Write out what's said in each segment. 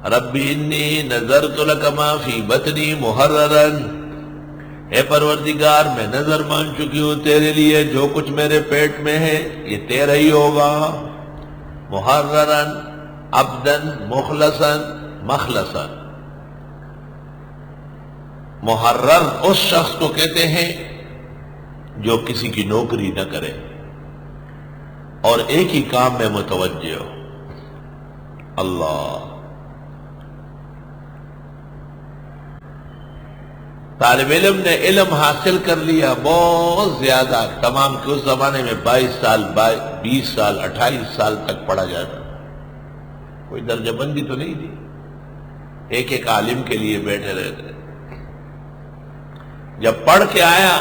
رب انی نذرت لک ما فی بطنی محررا، اے پروردگار میں نظر مان چکی ہوں تیرے لیے جو کچھ میرے پیٹ میں ہے یہ تیرا ہی ہوگا. محررا عبدا مخلصا مخلصا. محرر اس شخص کو کہتے ہیں جو کسی کی نوکری نہ کرے اور ایک ہی کام میں متوجہ ہو. اللہ. طالب علم نے علم حاصل کر لیا بہت زیادہ، تمام کے اس زمانے میں 22 سال 20 سال 28 سال تک پڑھا جاتا، کوئی درجہ بندی تو نہیں تھی، ایک ایک عالم کے لیے بیٹھے رہتے. جب پڑھ کے آیا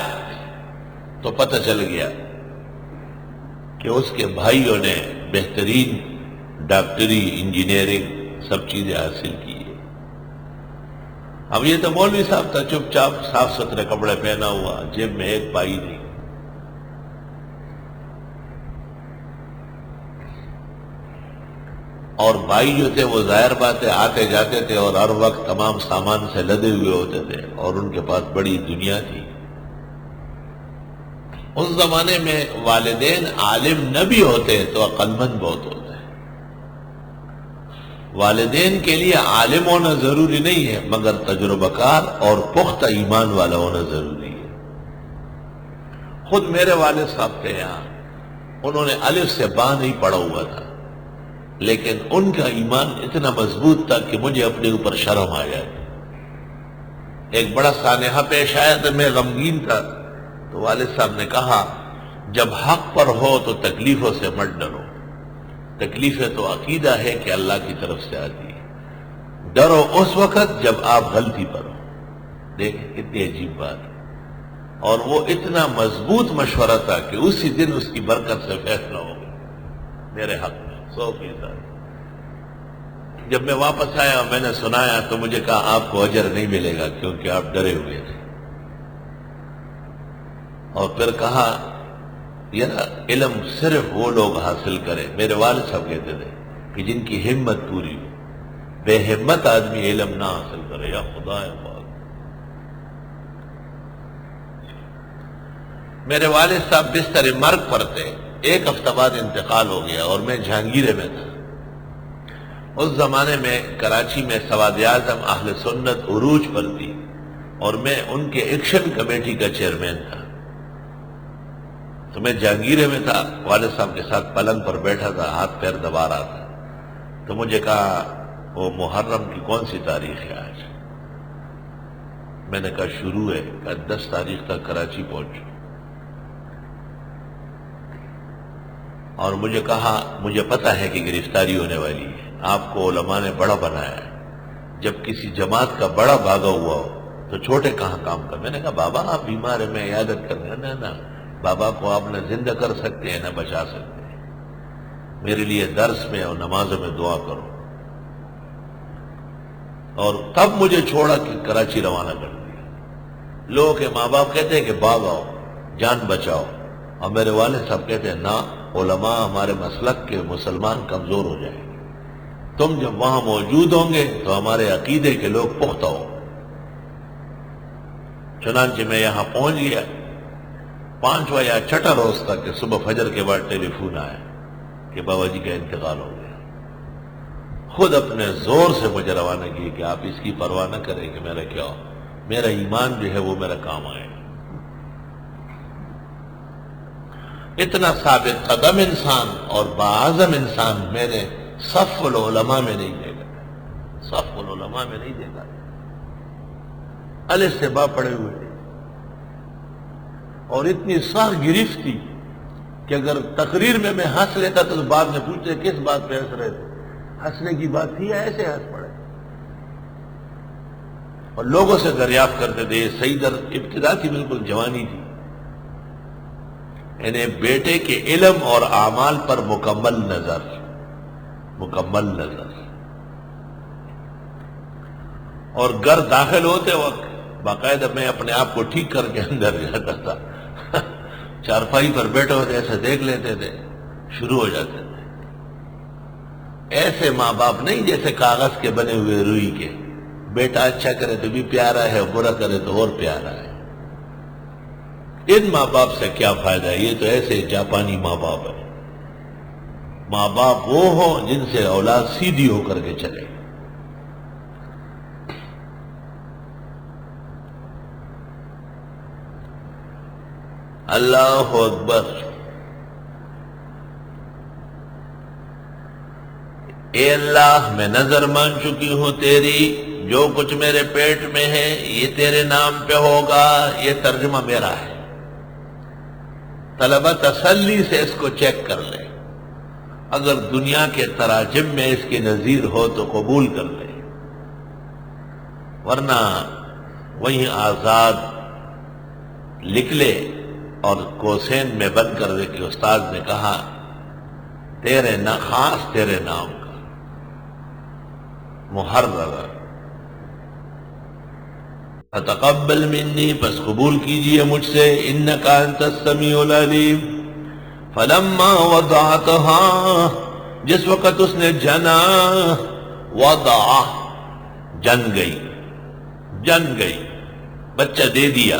تو پتہ چل گیا کہ اس کے بھائیوں نے بہترین ڈاکٹری انجینئرنگ سب چیزیں حاصل کی. اب یہ تو مولوی صاحب تھا، چپ چاپ صاف ستھرے کپڑے پہنا ہوا، جیب میں ایک پائی نہیں. اور بھائی جو تھے وہ ظاہر بات ہے آتے جاتے تھے اور ہر وقت تمام سامان سے لدے ہوئے ہوتے تھے اور ان کے پاس بڑی دنیا تھی. اس زمانے میں والدین عالم نہ بھی ہوتے تو عقل مند بہت ہوتے. والدین کے لیے عالم ہونا ضروری نہیں ہے مگر تجربہ کار اور پختہ ایمان والا ہونا ضروری ہے. خود میرے والد صاحب تھے یہاں، انہوں نے الف سے با نہیں پڑھا ہوا تھا، لیکن ان کا ایمان اتنا مضبوط تھا کہ مجھے اپنے اوپر شرم آ جاتی. ایک بڑا سانحہ پیش آیا تو میں غمگین تھا، تو والد صاحب نے کہا جب حق پر ہو تو تکلیفوں سے مت ڈرو، تکلیفیں تو عقیدہ ہے کہ اللہ کی طرف سے آتی ہے، ڈرو اس وقت جب آپ غلطی پر ہو. دیکھیں کتنی عجیب بات ہے. اور وہ اتنا مضبوط مشورہ تھا کہ اسی دن اس کی برکت سے فیصلہ ہو گیا میرے حق میں 100%. جب میں واپس آیا میں نے سنایا تو مجھے کہا آپ کو اجر نہیں ملے گا کیونکہ آپ ڈرے ہوئے تھے. اور پھر کہا یہ علم صرف وہ لوگ حاصل کرے، میرے والد صاحب کہتے تھے کہ جن کی ہمت پوری ہو. بے ہمت آدمی علم نہ حاصل کرے. یا خدا ہے بات. میرے والد صاحب بستر مرگ پر تھے، 1 ہفتہ بعد انتقال ہو گیا اور میں جہانگیرے میں تھا. اس زمانے میں کراچی میں سواد اعظم اہل سنت عروج پر تھی اور میں ان کے ایکشن کمیٹی کا چیئرمین تھا. تو میں جہانگیرے میں تھا، والد صاحب کے ساتھ پلنگ پر بیٹھا تھا، ہاتھ پیر دبا رہا تھا. تو مجھے کہا وہ محرم کی کون سی تاریخ ہے آج؟ میں نے کہا شروع ہے. کہا 10 تاریخ تک کراچی پہنچو. اور مجھے کہا مجھے پتہ ہے کہ گرفتاری ہونے والی ہے، آپ کو علماء نے بڑا بنایا ہے، جب کسی جماعت کا بڑا بھاگا ہوا ہو تو چھوٹے کہاں کام کر. میں نے کہا بابا آپ بیمار ہیں، میں عیادت کرنے. نہ بابا کو آپ نہ زندہ کر سکتے ہیں نہ بچا سکتے ہیں، میرے لیے درس میں اور نمازوں میں دعا کرو. اور تب مجھے چھوڑا کہ کراچی روانہ کر دیا. لوگوں کے ماں باپ کہتے ہیں کہ بھاگ آؤ جان بچاؤ، اور میرے والد صاحب کہتے ہیں نہ، علماء ہمارے مسلک کے مسلمان کمزور ہو جائیں گے، تم جب وہاں موجود ہوں گے تو ہمارے عقیدے کے لوگ پختہ ہو. چنانچہ میں یہاں پہنچ گیا 5واں یا 6واں روز تک کہ صبح فجر کے بعد ٹیلی فون آیا کہ بابا جی کا انتقال ہو گیا. خود اپنے زور سے مجھے روانہ کیے کہ آپ اس کی پرواہ نہ کریں کہ میرا کیا ہو، میرا ایمان جو ہے وہ میرا کام آئے. اتنا ثابت قدم انسان اور باعزم انسان میں نے صف العلماء میں نہیں دیکھا، صف العلماء میں نہیں دیکھا. الف سے با پڑے ہوئے تھے اور اتنی سخت گرفت تھی کہ اگر تقریر میں ہنس لیتا تو بعد میں پوچھتے کس بات پہ ہنس رہے تھے، ہنسنے کی بات تھی یا ایسے ہنس پڑے. اور لوگوں سے دریافت کرتے تھے. صحیح در ابتدا کی بالکل جوانی تھی، انہیں بیٹے کے علم اور اعمال پر مکمل نظر. اور گھر داخل ہوتے وقت باقاعدہ میں اپنے آپ کو ٹھیک کر کے اندر جاتا تھا. چارپائی پر بیٹھے ہوتے ایسے دیکھ لیتے تھے، شروع ہو جاتے تھے. ایسے ماں باپ نہیں جیسے کاغذ کے بنے ہوئے روئی کے، بیٹا اچھا کرے تو بھی پیارا ہے، برا کرے تو اور پیارا ہے۔ ان ماں باپ سے کیا فائدہ ہے؟ یہ تو ایسے جاپانی ماں باپ ہے۔ ماں باپ وہ ہوں جن سے اولاد سیدھی ہو کر کے چلے۔ اللہ اکبر۔ اے اللہ، میں نظر مان چکی ہوں تیری، جو کچھ میرے پیٹ میں ہے یہ تیرے نام پہ ہوگا۔ یہ ترجمہ میرا ہے، طلبہ تسلی سے اس کو چیک کر لے، اگر دنیا کے تراجم میں اس کی نظیر ہو تو قبول کر لے، ورنہ وہیں آزاد لکھ لے اور کوسین میں بند کر دے کہ استاد نے کہا تیرے خاص تیرے نام کا محرر۔ فتقبل منی، پس قبول کیجئے مجھ سے، انک انت السمیع العلیم۔ فلما وضعتها، جس وقت اس نے جنا، وضع جن گئی بچہ دے دیا،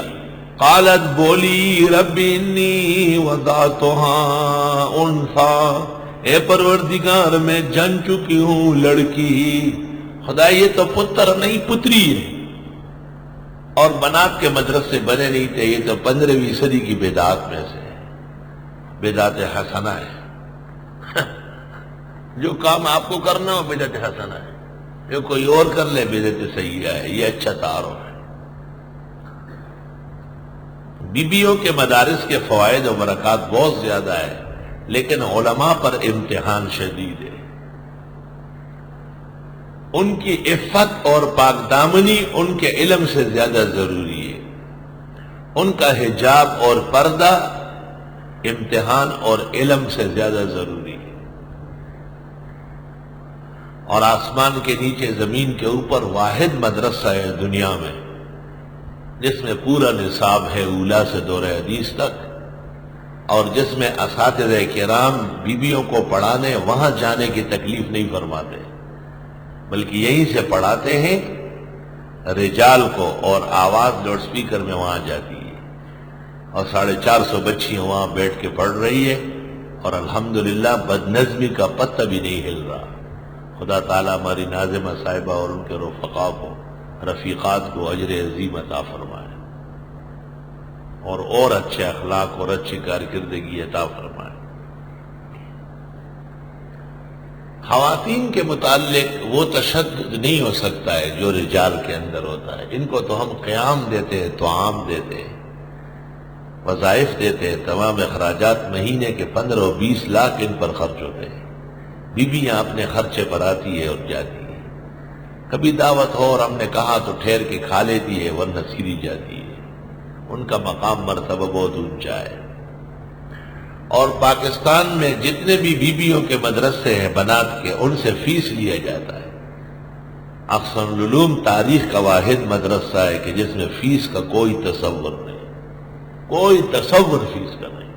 قالت بولی رب انی وضعتها انثی، اے پروردگار میں جن چکی ہوں لڑکی۔ خدا یہ تو پتر نہیں پتری ہے، اور بنات کے مدرسے بنے نہیں تھے، یہ تو 15ویں صدی کی بدعات میں سے بدعت حسنہ ہے۔ جو کام آپ کو کرنا ہو بدعت حسنہ ہے، جو کوئی اور کر لے بدعت سیئہ ہے۔ یہ اچھا تعارف ہے۔ بیویوں کے مدارس کے فوائد و برکات بہت زیادہ ہے، لیکن علماء پر امتحان شدید ہے۔ ان کی عفت اور پاک دامنی ان کے علم سے زیادہ ضروری ہے۔ ان کا حجاب اور پردہ امتحان اور علم سے زیادہ ضروری ہے۔ اور آسمان کے نیچے زمین کے اوپر واحد مدرسہ ہے دنیا میں جس میں پورا نصاب ہے اولا سے دور حدیث تک، اور جس میں اساتذہ کرام بیویوں کو پڑھانے وہاں جانے کی تکلیف نہیں فرماتے، بلکہ یہیں سے پڑھاتے ہیں رجال کو، اور آواز لاؤڈ سپیکر میں وہاں جاتی ہے، اور 450 بچیاں وہاں بیٹھ کے پڑھ رہی ہے، اور الحمدللہ بدنظمی کا پتہ بھی نہیں ہل رہا۔ خدا تعالیٰ ہماری ناظمہ صاحبہ اور ان کے رفقا کو، رفیقات کو اجر عظیم عطا فرمائے، اور اچھے اخلاق اور اچھی کارکردگی عطا فرمائے۔ خواتین کے متعلق وہ تشدد نہیں ہو سکتا ہے جو رجال کے اندر ہوتا ہے۔ ان کو تو ہم قیام دیتے ہیں، طعام دیتے ہیں، وظائف دیتے ہیں، تمام اخراجات مہینے کے 15 و 20 لاکھ ان پر خرچ ہوتے ہیں۔ بیویاں اپنے خرچے پر آتی ہے اور جاتی ہے، کبھی دعوت ہو اور ہم نے کہا تو ٹھہر کے کھا لیتی ہے، ورنہ سیدھی جاتی ہے۔ ان کا مقام مرتبہ بہت اونچا ہے۔ اور پاکستان میں جتنے بھی بیویوں کے مدرسے ہیں بنات کے، ان سے فیس لیا جاتا ہے۔ احسن العلوم تاریخ کا واحد مدرسہ ہے کہ جس میں فیس کا کوئی تصور نہیں، کوئی تصور فیس کا نہیں۔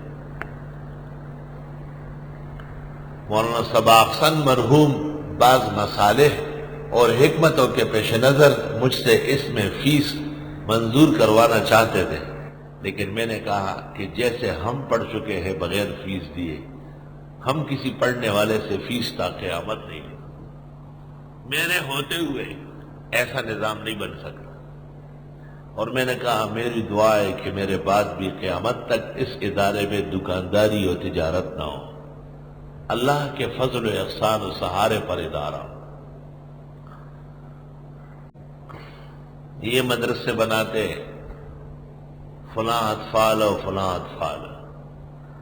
مولانا صبا احسن مرحوم بعض مصالح اور حکمتوں کے پیش نظر مجھ سے اس میں فیس منظور کروانا چاہتے تھے، لیکن میں نے کہا کہ جیسے ہم پڑھ چکے ہیں بغیر فیس دیے، ہم کسی پڑھنے والے سے فیس تا قیامت نہیں لیں۔ میرے ہوتے ہوئے ایسا نظام نہیں بن سکتا، اور میں نے کہا میری دعا ہے کہ میرے بعد بھی قیامت تک اس ادارے میں دکانداری اور تجارت نہ ہو، اللہ کے فضل و احسان و سہارے پر ادارہ۔ یہ مدرسے بناتے فلاں اطفال اور فلاں اطفال،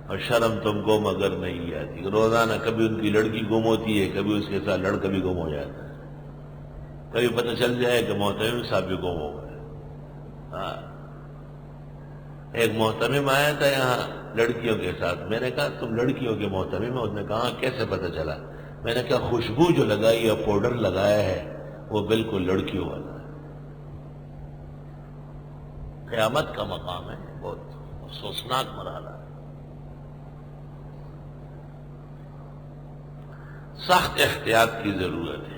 اور شرم تم کو مگر نہیں آتی۔ روزانہ کبھی ان کی لڑکی گم ہوتی ہے، کبھی اس کے ساتھ لڑکا بھی گم ہو جاتا ہے، کبھی پتہ چل جائے کہ محتمم صاحب بھی گم ہو گئے۔ ہاں، ایک محتمم آیا تھا یہاں لڑکیوں کے ساتھ، میں نے کہا تم لڑکیوں کے محتمم ہو؟ اس نے کہا کیسے پتہ چلا؟ میں نے کہا خوشبو جو لگائی ہے، پاؤڈر لگایا ہے، وہ بالکل لڑکیوں والا ہے۔ قیامت کا مقام ہے، بہت افسوسناک مرحلہ ہے۔ سخت احتیاط کی ضرورت ہے۔